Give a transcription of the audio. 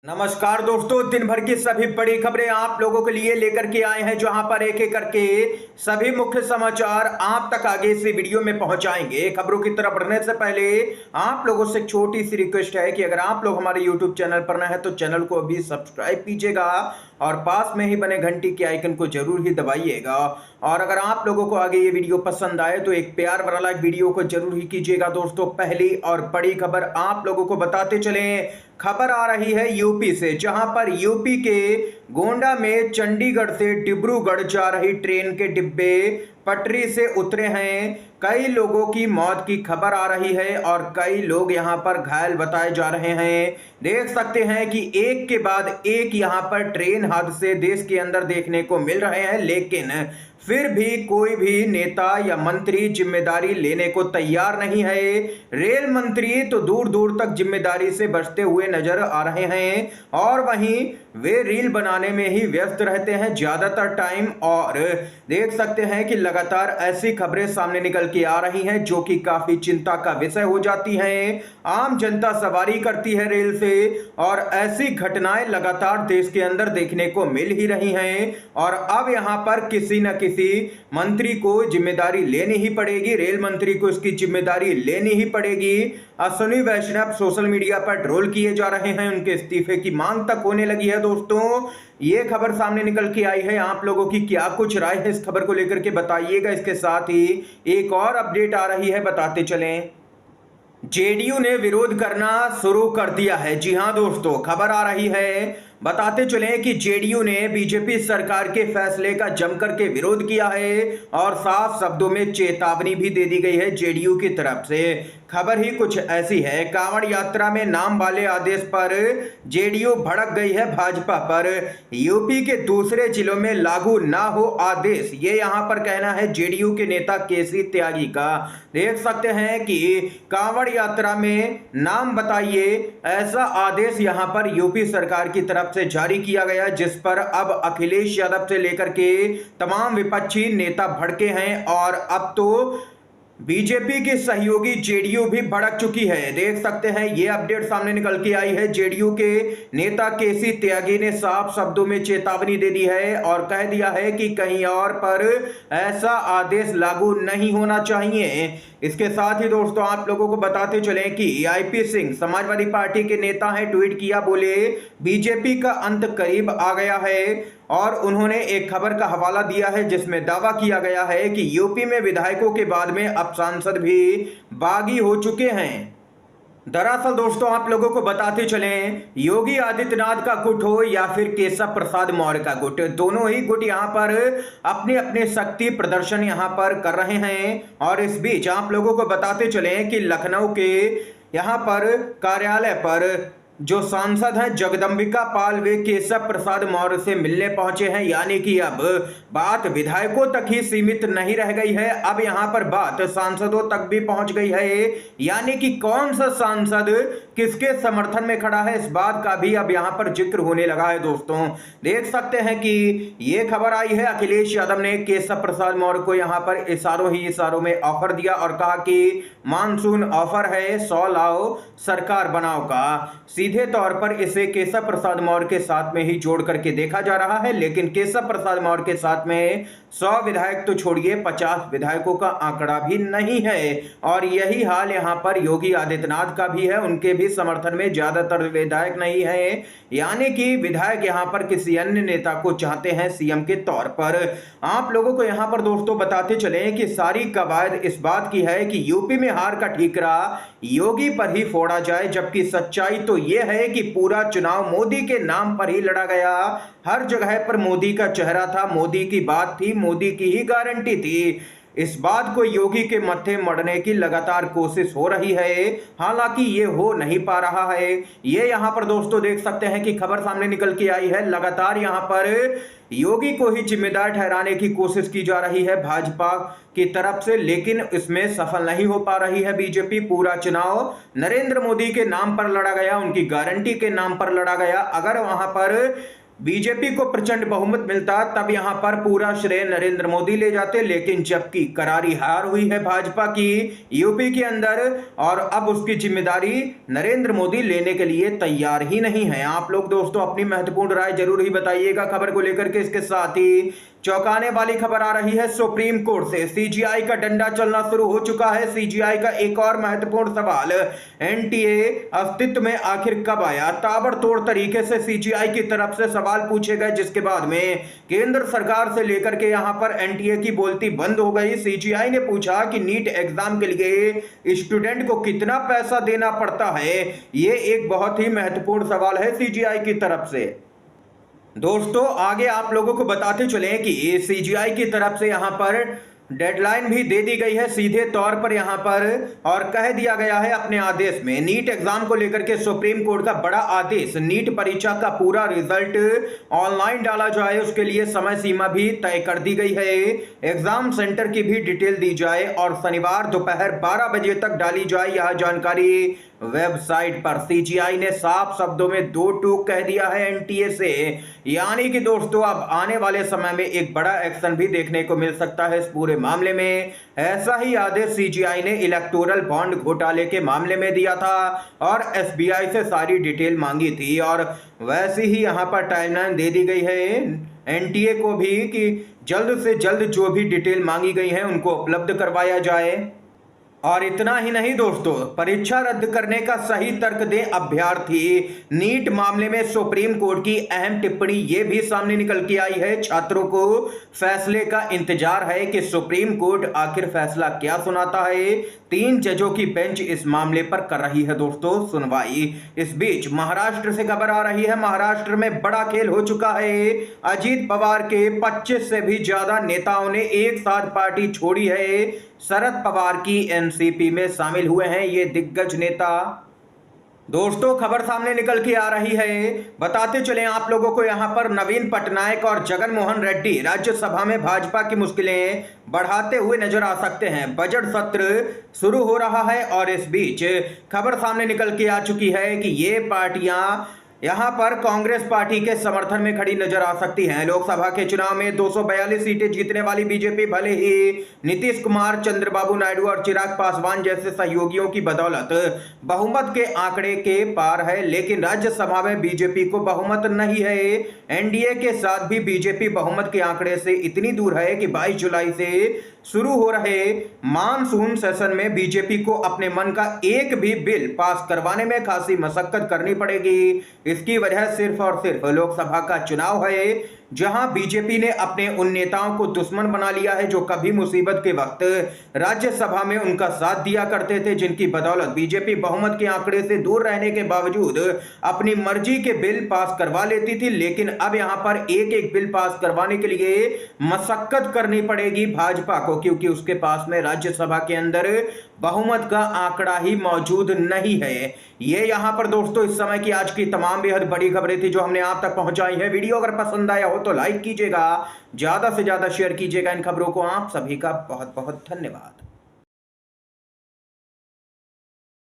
नमस्कार दोस्तों, दिन भर की सभी बड़ी खबरें आप लोगों के लिए लेकर के आए हैं, जहां पर एक एक करके सभी मुख्य समाचार आप तक आगे से वीडियो में पहुंचाएंगे। खबरों की तरफ बढ़ने से पहले आप लोगों से एक छोटी सी रिक्वेस्ट है कि अगर आप लोग हमारे YouTube चैनल पर नए हैं तो चैनल को अभी सब्सक्राइब कीजिएगा और पास में ही बने घंटी के आइकन को जरूर ही दबाइएगा। और अगर आप लोगों को आगे ये वीडियो पसंद आए तो एक प्यार भरा लाइक वीडियो को जरूर ही कीजिएगा। दोस्तों, पहली और बड़ी खबर आप लोगों को बताते चलें। खबर आ रही है यूपी से, जहां पर यूपी के गोंडा में चंडीगढ़ से डिब्रूगढ़ जा रही ट्रेन के डिब्बे पटरी से उतरे हैं। कई लोगों की मौत की खबर आ रही है और कई लोग यहां पर घायल बताए जा रहे हैं। देख सकते हैं कि एक के बाद एक यहां पर ट्रेन हादसे देश के अंदर देखने को मिल रहे हैं, लेकिन फिर भी कोई भी नेता या मंत्री जिम्मेदारी लेने को तैयार नहीं है। रेल मंत्री तो दूर दूर तक जिम्मेदारी से बचते हुए नजर आ रहे हैं और वहीं वे रील बनाने में ही व्यस्त रहते हैं ज्यादातर टाइम। और देख सकते हैं कि लगातार ऐसी खबरें सामने निकल के आ रही हैं जो कि काफी चिंता का विषय हो जाती हैं। आम जनता सवारी करती है रेल से और ऐसी घटनाएं लगातार देश के अंदर देखने को मिल ही रही हैं। और अब यहां पर किसी न किसी मंत्री को जिम्मेदारी लेनी ही पड़ेगी, रेल मंत्री को इसकी जिम्मेदारी लेनी ही पड़ेगी। अश्विनी वैष्णव सोशल मीडिया पर ट्रोल किए जा रहे हैं, उनके इस्तीफे की मांग तक होने लगी है। दोस्तों, ये खबर सामने निकल के आई है, आप लोगों की क्या कुछ राय है इस खबर को लेकर के बताइएगा। इसके साथ ही एक और अपडेट आ रही है, बताते चलें। जेडीयू ने विरोध करना शुरू कर दिया है। जी हां दोस्तों, खबर आ रही है, बताते चलें कि जेडीयू ने बीजेपी सरकार के फैसले का जमकर के विरोध किया है और साफ शब्दों में चेतावनी भी दे दी गई है जेडीयू की तरफ से। खबर ही कुछ ऐसी है, कांवड़ यात्रा में नाम वाले आदेश पर जेडीयू भड़क गई है भाजपा पर। यूपी के दूसरे जिलों में लागू ना हो आदेश, ये यहां पर कहना है जेडीयू के नेता केसी त्यागी का। देख सकते हैं कि कांवड़ यात्रा में नाम बताइए, ऐसा आदेश यहां पर यूपी सरकार की तरफ से जारी किया गया, जिस पर अब अखिलेश यादव से लेकर के तमाम विपक्षी नेता भड़के हैं और अब तो बीजेपी की सहयोगी जेडीयू भी भड़क चुकी है। देख सकते हैं ये अपडेट सामने निकल के आई है, जेडीयू के नेता केसी त्यागी ने साफ शब्दों में चेतावनी दे दी है और कह दिया है कि कहीं और पर ऐसा आदेश लागू नहीं होना चाहिए। इसके साथ ही दोस्तों आप लोगों को बताते चलें कि आईपी सिंह समाजवादी पार्टी के नेता हैं, ट्वीट किया, बोले बीजेपी का अंत करीब आ गया है। और उन्होंने एक खबर का हवाला दिया है जिसमें दावा किया गया है कि यूपी में विधायकों के बाद में अब सांसद भी बागी हो चुके हैं। दरअसल दोस्तों आप लोगों को बताते चलें, योगी आदित्यनाथ का गुट हो या फिर केशव प्रसाद मौर्य का गुट, दोनों ही गुट यहां पर अपने अपने शक्ति प्रदर्शन यहां पर कर रहे हैं। और इस बीच आप लोगों को बताते चलें कि लखनऊ के यहां पर कार्यालय पर जो सांसद हैं जगदम्बिका पाल, वे केशव प्रसाद मौर्य से मिलने पहुंचे हैं। यानी कि अब बात विधायकों तक ही सीमित नहीं रह गई है, अब यहां पर बात सांसदों तक भी पहुंच गई है। यानी कि कौन सा सांसद किसके समर्थन में खड़ा है, इस बात का भी अब यहां पर जिक्र होने लगा है। दोस्तों देख सकते हैं कि ये खबर आई है, अखिलेश यादव ने केशव प्रसाद मौर्य को यहां पर इशारों ही इशारों में ऑफर दिया और कहा कि मानसून ऑफर है, 100 लाओ सरकार बनाओ का। सीधे तौर पर इसे केशव प्रसाद मौर्य के साथ में ही जोड़ करके देखा जा रहा है, लेकिन केशव प्रसाद मौर्य के साथ में 100 विधायक तो छोड़िए 50 विधायकों का आंकड़ा भी नहीं है। और यही हाल यहां पर योगी आदित्यनाथ का भी है, उनके भी समर्थन में ज्यादातर विधायक नहीं है। यानी कि विधायक यहां पर किसी अन्य नेता को चाहते हैं सीएम के तौर पर। आप लोगों को यहां पर दोस्तों बताते चले कि सारी कवायद इस बात की है कि यूपी में हार का ठीकरा योगी पर ही फोड़ा जाए, जबकि सच्चाई तो यह है कि पूरा चुनाव मोदी के नाम पर ही लड़ा गया। हर जगह पर मोदी का चेहरा था, मोदी की बात थी, मोदी की ही गारंटी थी। इस बात को योगी के मत्थे मढ़ने की लगातार कोशिश हो रही है, हालांकि ये हो नहीं पा रहा है। ये यहां पर दोस्तों देख सकते हैं कि खबर सामने निकल के आई है, लगातार यहां पर योगी को ही जिम्मेदार ठहराने की कोशिश की जा रही है भाजपा की तरफ से, लेकिन इसमें सफल नहीं हो पा रही है बीजेपी। पूरा चुनाव नरेंद्र मोदी के नाम पर लड़ा गया, उनकी गारंटी के नाम पर लड़ा गया। अगर वहां पर बीजेपी को प्रचंड बहुमत मिलता तब यहां पर पूरा श्रेय नरेंद्र मोदी ले जाते, लेकिन जबकि करारी हार हुई है भाजपा की यूपी के अंदर और अब उसकी जिम्मेदारी नरेंद्र मोदी लेने के लिए तैयार ही नहीं है। आप लोग दोस्तों अपनी महत्वपूर्ण राय जरूर ही बताइएगा खबर को लेकर के। इसके साथ ही चौंकाने वाली खबर आ रही है सुप्रीम कोर्ट से। सीजीआई का डंडा चलना शुरू हो चुका है। सीजीआई का एक और महत्वपूर्ण सवाल, एनटीए अस्तित्व में आखिर कब आया? ताबड़तोड़ तरीके से सीजीआई की तरफ से सवाल पूछे गए, जिसके बाद में केंद्र सरकार से लेकर के यहां पर एनटीए की बोलती बंद हो गई। सीजीआई ने पूछा कि नीट एग्जाम के लिए स्टूडेंट को कितना पैसा देना पड़ता है। यह एक बहुत ही महत्वपूर्ण सवाल है सीजीआई की तरफ से। दोस्तों आगे आप लोगों को बताते चले कि सीजीआई की तरफ से यहां पर डेडलाइन भी दे दी गई है सीधे तौर पर यहां पर, और कह दिया गया है अपने आदेश में नीट एग्जाम को लेकर के सुप्रीम कोर्ट का बड़ा आदेश, नीट परीक्षा का पूरा रिजल्ट ऑनलाइन डाला जाए, उसके लिए समय सीमा भी तय कर दी गई है। एग्जाम सेंटर की भी डिटेल दी जाए और शनिवार दोपहर 12 बजे तक डाली जाए यह जानकारी वेबसाइट पर। सीजीआई ने साफ शब्दों में दो टूक कह दिया है एनटीए से, यानी कि दोस्तों अब आने वाले समय में एक बड़ा एक्शन भी देखने को मिल सकता है इस पूरे मामले में। ऐसा ही आदेश सीजीआई ने इलेक्टोरल बॉन्ड घोटाले के मामले में दिया था और एसबीआई से सारी डिटेल मांगी थी, और वैसे ही यहां पर टाइमलाइन दे दी गई है एनटीए को भी कि जल्द से जल्द जो भी डिटेल मांगी गई है उनको उपलब्ध करवाया जाए। और इतना ही नहीं दोस्तों, परीक्षा रद्द करने का सही तर्क दें अभ्यर्थी। नीट मामले में सुप्रीम कोर्ट की अहम टिप्पणी ये भी सामने निकल के आई है। छात्रों को फैसले का इंतजार है कि सुप्रीम कोर्ट आखिर फैसला क्या सुनाता है। 3 जजों की बेंच इस मामले पर कर रही है दोस्तों सुनवाई। इस बीच महाराष्ट्र से खबर आ रही है, महाराष्ट्र में बड़ा खेल हो चुका है। अजीत पवार के 25 से भी ज्यादा नेताओं ने एक साथ पार्टी छोड़ी है। शरद पवार की एनसीपी में शामिल हुए हैं ये दिग्गज नेता। दोस्तों खबर सामने निकल के आ रही है, बताते चले आप लोगों को। यहां पर नवीन पटनायक और जगन मोहन रेड्डी राज्यसभा में भाजपा की मुश्किलें बढ़ाते हुए नजर आ सकते हैं। बजट सत्र शुरू हो रहा है और इस बीच खबर सामने निकल के आ चुकी है कि ये पार्टियां यहां पर कांग्रेस पार्टी के समर्थन में खड़ी नजर आ सकती हैं। लोकसभा के चुनाव में 242 सीटें जीतने वाली बीजेपी भले ही नीतीश कुमार, चंद्रबाबू नायडू और चिराग पासवान जैसे सहयोगियों की बदौलत बहुमत के आंकड़े के पार है, लेकिन राज्यसभा में बीजेपी को बहुमत नहीं है। एनडीए के साथ भी बीजेपी बहुमत के आंकड़े से इतनी दूर है कि 22 जुलाई से शुरू हो रहे मानसून सेशन में बीजेपी को अपने मन का एक भी बिल पास करवाने में खासी मशक्कत करनी पड़ेगी। इसकी वजह सिर्फ और सिर्फ लोकसभा का चुनाव है, जहां बीजेपी ने अपने उन नेताओं को दुश्मन बना लिया है जो कभी मुसीबत के वक्त राज्यसभा में उनका साथ दिया करते थे, जिनकी बदौलत बीजेपी बहुमत के आंकड़े से दूर रहने के बावजूद अपनी मर्जी के बिल पास करवा लेती थी। लेकिन अब यहां पर एक एक बिल पास करवाने के लिए मशक्कत करनी पड़ेगी भाजपा को, क्योंकि उसके पास में राज्यसभा के अंदर बहुमत का आंकड़ा ही मौजूद नहीं है। ये यहां पर दोस्तों इस समय की आज की तमाम बेहद बड़ी खबरें थी जो हमने आप तक पहुंचाई है। वीडियो अगर पसंद आया हो तो लाइक कीजिएगा, ज्यादा से ज्यादा शेयर कीजिएगा इन खबरों को। आप सभी का बहुत बहुत धन्यवाद।